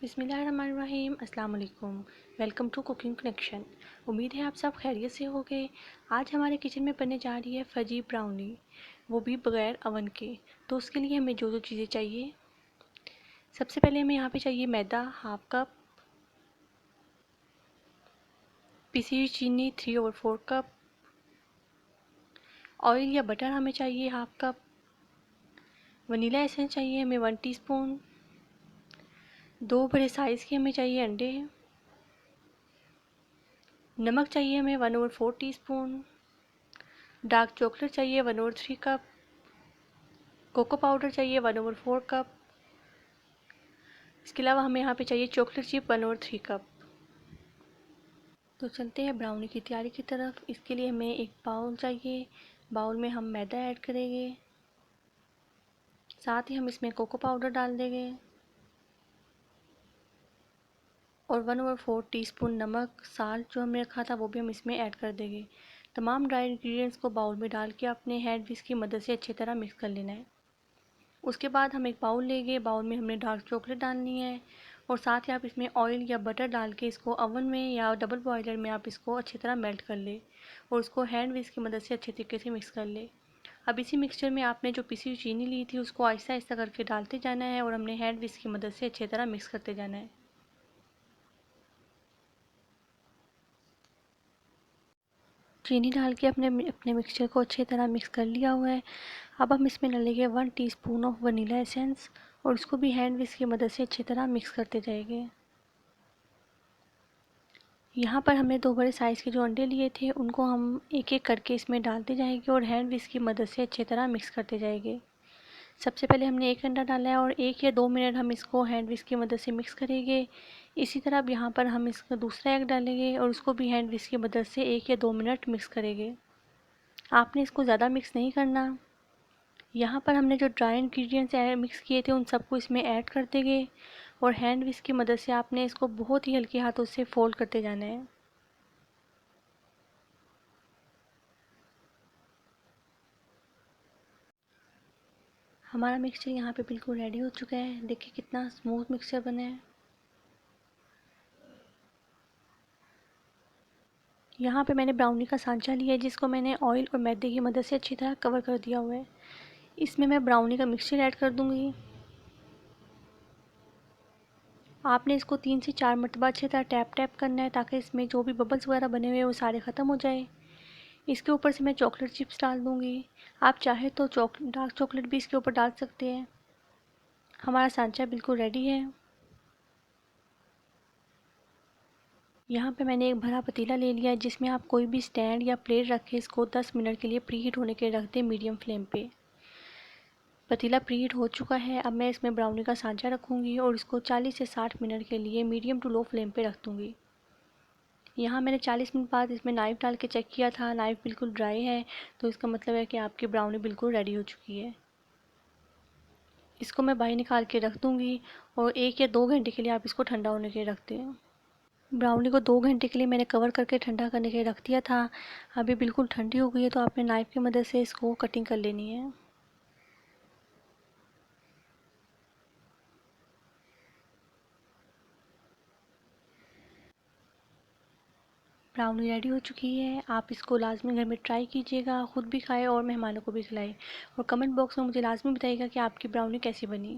बिस्मिल्लाहिर्रहमानिर्रहीम। अस्सलाम वालेकुम। Welcome to cooking connection. उम्मीद है आप सब खैरियत से होंगे। आज हमारे किचन में बनने जा रही है फजी ब्राउनी, वो भी बग़ैर अवन के। तो उसके लिए हमें जो जो चीज़ें चाहिए, सबसे पहले हमें यहाँ पे चाहिए मैदा हाफ कप, पिसी हुई चीनी 3/4 कप, ऑयल या बटर हमें चाहिए हाफ कप, वनीला एसेंस चाहिए हमें 1 टीस्पून, 2 बड़े साइज़ के हमें चाहिए अंडे, नमक चाहिए हमें 1/4 टीस्पून, डार्क चॉकलेट चाहिए 1/3 कप, कोको पाउडर चाहिए 1/4 कप। इसके अलावा हमें यहाँ पे चाहिए चॉकलेट चिप 1/3 कप। तो चलते हैं ब्राउनी की तैयारी की तरफ। इसके लिए हमें एक बाउल चाहिए। बाउल में हम मैदा ऐड करेंगे, साथ ही हम इसमें कोको पाउडर डाल देंगे और 1/4 टीस्पून नमक, साल्ट जो हमने रखा था वो भी हम इसमें ऐड कर देंगे। तमाम ड्राई इंग्रेडिएंट्स को बाउल में डाल के अपने हैंड विस्क की मदद से अच्छी तरह मिक्स कर लेना है। उसके बाद हम एक बाउल लेंगे। बाउल में हमने डार्क चॉकलेट डालनी है और साथ ही आप इसमें ऑयल या बटर डाल के इसको ओवन में या डबल बॉयलर में आप इसको अच्छी तरह मेल्ट कर ले और उसको हैंड विस्क की मदद से अच्छे तरीके से मिक्स कर ले। अब इसी मिक्सचर में आपने जो पिसी हुई चीनी ली थी उसको आहिस्ता आहिस्ता करके डालते जाना है और हमने हैंड विस्क की मदद से अच्छी तरह मिक्स करते जाना है। चीनी डाल के अपने मिक्सचर को अच्छी तरह मिक्स कर लिया हुआ है। अब हम इसमें डालेंगे 1 टीस्पून ऑफ वनीला एसेंस और उसको भी हैंड विस्क की मदद से अच्छी तरह मिक्स करते जाएंगे। यहाँ पर हमने 2 बड़े साइज़ के जो अंडे लिए थे उनको हम एक एक करके इसमें डालते जाएंगे और हैंड विस्क की मदद से अच्छी तरह मिक्स करते जाएंगे। सबसे पहले हमने एक अंडा डाला है और 1 या 2 मिनट हम इसको हैंड विस्क की मदद से मिक्स करेंगे। इसी तरह अब यहाँ पर हम इसका दूसरा एग डालेंगे और उसको भी हैंड विस्क की मदद से 1 या 2 मिनट मिक्स करेंगे। आपने इसको ज़्यादा मिक्स नहीं करना। यहाँ पर हमने जो ड्राई इंग्रेडिएंट्स मिक्स किए थे उन सबको इसमें ऐड कर देंगे और हैंड विस्क की मदद से आपने इसको बहुत ही हल्के हाथों से फोल्ड करते जाना है। हमारा मिक्सचर यहाँ पे बिल्कुल रेडी हो चुका है। देखिए कितना स्मूथ मिक्सचर बना है। यहाँ पे मैंने ब्राउनी का सांचा लिया है जिसको मैंने ऑयल और मैदे की मदद से अच्छी तरह कवर कर दिया हुआ है। इसमें मैं ब्राउनी का मिक्सचर ऐड कर दूँगी। आपने इसको 3 से 4 मरतबा अच्छी तरह टैप टैप करना है ताकि इसमें जो भी बबल्स वगैरह बने हुए हैं वो सारे ख़त्म हो जाए। इसके ऊपर से मैं चॉकलेट चिप्स डाल दूँगी। आप चाहे तो डार्क चॉकलेट भी इसके ऊपर डाल सकते हैं। हमारा सांचा बिल्कुल रेडी है। यहाँ पे मैंने एक भरा पतीला ले लिया है जिसमें आप कोई भी स्टैंड या प्लेट रख के इसको 10 मिनट के लिए प्री हीट होने के लिए रख दें मीडियम फ्लेम पे। पतीला प्री हीट हो चुका है। अब मैं इसमें ब्राउनी का सांचा रखूँगी और इसको 40 से 60 मिनट के लिए मीडियम टू लो फ्लेम पे रख दूँगी। यहाँ मैंने 40 मिनट बाद इसमें नाइफ़ डाल के चेक किया था, नाइफ़ बिल्कुल ड्राई है, तो इसका मतलब है कि आपकी ब्राउनी बिल्कुल रेडी हो चुकी है। इसको मैं बाहर निकाल के रख दूँगी और 1 या 2 घंटे के लिए आप इसको ठंडा होने के लिए रख दें। ब्राउनी को 2 घंटे के लिए मैंने कवर करके ठंडा करने के लिए रख दिया था। अभी बिल्कुल ठंडी हो गई है तो आपने नाइफ़ की मदद से इसको कटिंग कर लेनी है। ब्राउनी रेडी हो चुकी है। आप इसको लाज़मी घर में ट्राई कीजिएगा, ख़ुद भी खाएँ और मेहमानों को भी खिलाएँ और कमेंट बॉक्स में मुझे लाज़मी बताइएगा कि आपकी ब्राउनी कैसी बनी।